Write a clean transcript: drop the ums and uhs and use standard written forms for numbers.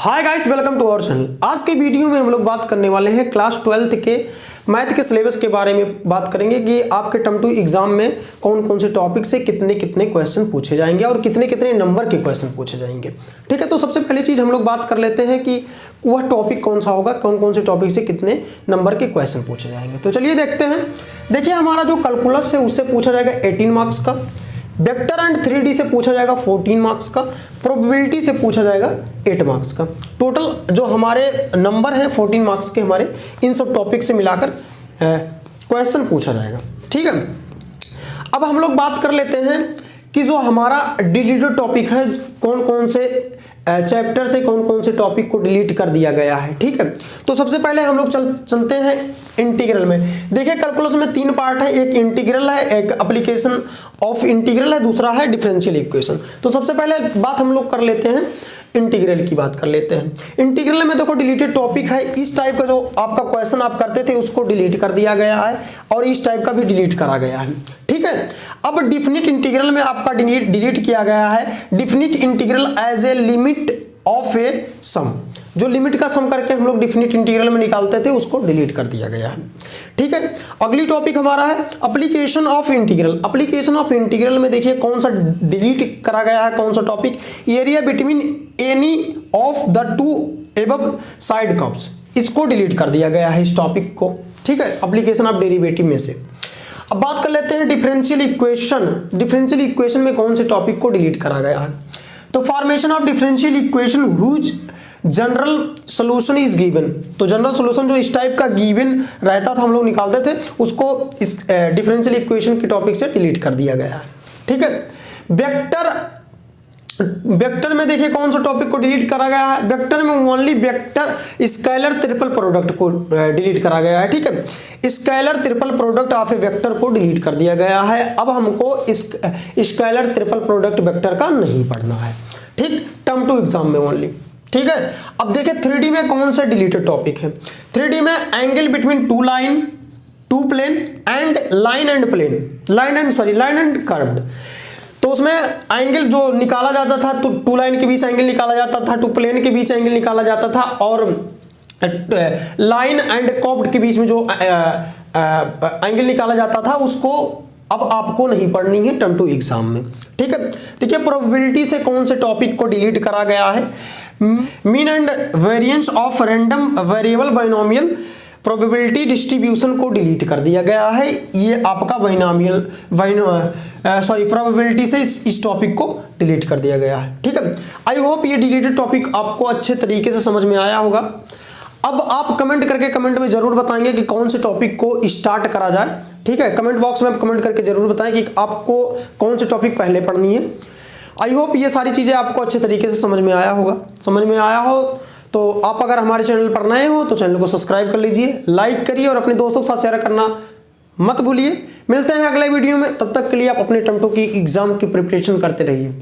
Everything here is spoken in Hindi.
Hi guys, welcome to our channel. आज के वीडियो में हम लोग बात करने वाले हैं क्लास 12th के मैथ के सिलेबस के बारे में बात करेंगे कि आपके टर्म 2 एग्जाम में कौन कौन से टॉपिक से कितने कितने क्वेश्चन पूछे जाएंगे और कितने कितने नंबर के क्वेश्चन पूछे जाएंगे। ठीक है, तो सबसे पहली चीज़ हम लोग बात कर लेते हैं कि वह टॉपिक कौन सा होगा, कौन कौन से टॉपिक से कितने नंबर के क्वेश्चन पूछे जाएंगे। तो चलिए देखते हैं। देखिए, हमारा जो कैलकुलस है उससे पूछा जाएगा 18 मार्क्स का, वेक्टर एंड 3D से पूछा जाएगा 14 मार्क्स का, प्रोबेबिलिटी से पूछा जाएगा 8 मार्क्स का। टोटल जो हमारे नंबर है 14 मार्क्स के हमारे इन सब टॉपिक से मिलाकर क्वेश्चन पूछा जाएगा। ठीक है, अब हम लोग बात कर लेते हैं कि जो हमारा डिलीटेड टॉपिक है, कौन कौन से चैप्टर से कौन कौन से टॉपिक को डिलीट कर दिया गया है। ठीक है, तो सबसे पहले हम लोग चलते हैं इंटीग्रल में। देखिए, कैलकुलस में 3 पार्ट है, एक इंटीग्रल है, एक एप्लीकेशन ऑफ इंटीग्रल है, दूसरा है डिफरेंशियल इक्वेशन। तो सबसे पहले बात हम लोग कर लेते हैं इंटीग्रल की बात कर लेते हैं। इंटीग्रल में देखो डिलीटेड टॉपिक है, इस टाइप का जो आपका क्वेश्चन आप करते थे उसको डिलीट कर दिया गया है और इस टाइप का भी डिलीट करा गया है। ठीक है, अब डिफिनिट इंटीग्रल में आपका डिलीट किया गया है definite integral as a limit of a sum. जो लिमिट का सम करके हम लोग डिफिनिट इंटीग्रल में निकालते थे उसको डिलीट कर दिया गया है। ठीक है, अगली टॉपिक हमारा है application of integral. Application of integral में देखिए कौन सा डिलीट करा गया है, कौन सा topic, area between any of the two above side curves, इसको डिलीट कर दिया गया है इस टॉपिक को। ठीक है, एप्लीकेशन ऑफ डेरिवेटिव में से। अब बात कर लेते हैं डिफरेंशियल इक्वेशन। डिफरेंशियल इक्वेशन में कौन से टॉपिक को डिलीट करा गया है, तो formation of differential equation whose general solution is given. तो जनरल सोल्यूशन जो इस टाइप का गिवन रहता था, हम लोग निकालते थे, उसको इस डिफरेंशियल इक्वेशन के टॉपिक से डिलीट कर दिया गया है। ठीक है, वेक्टर में देखिए कौन सा टॉपिक को डिलीट करा गया है, वेक्टर में only vector scalar triple product को डिलीट करा गया है। ठीक है, scalar triple product of A vector को डिलीट कर दिया गया है। अब हमको स्केलर ट्रिपल प्रोडक्ट वेक्टर का नहीं पढ़ना है। ठीक, टर्म 2 एग्जाम में ओनली। ठीक है, अब देखिए 3D में कौन सा डिलीटेड टॉपिक है। 3D में angle between two line, two plane and line and plane, line and curved. तो उसमें एंगल जो निकाला जाता था, तो टू लाइन के बीच एंगल निकाला जाता था, टू प्लेन के बीच एंगल निकाला जाता था, और लाइन एंड कर्व्ड के बीच में जो एंगल निकाला जाता था उसको अब आपको नहीं पढ़नी है टर्म 2 एग्जाम में। ठीक है, देखिए प्रोबेबिलिटी से कौन से टॉपिक को डिलीट करा गया है, mean and variance of random variable binomial probability distribution को डिलीट कर दिया गया है। ये आपका प्रोबेबिलिटी से इस टॉपिक को डिलीट कर दिया गया है। ठीक है, आई होप ये डिलीटेड टॉपिक आपको अच्छे तरीके से समझ में आया होगा। अब आप कमेंट करके कमेंट में जरूर बताएंगे कि कौन से टॉपिक को स्टार्ट करा जाए। ठीक है, कमेंट बॉक्स में आप कमेंट करके जरूर बताएं कि आपको कौन से टॉपिक पहले पढ़नी है। आई होप ये सारी चीज़ें आपको अच्छे तरीके से समझ में आया होगा। समझ में आया हो तो आप अगर हमारे चैनल पर नए हो तो चैनल को सब्सक्राइब कर लीजिए, लाइक करिए और अपने दोस्तों के साथ शेयर करना मत भूलिए। मिलते हैं अगले वीडियो में, तब तक के लिए आप अपने टर्म 2 की एग्जाम की प्रिपरेशन करते रहिए।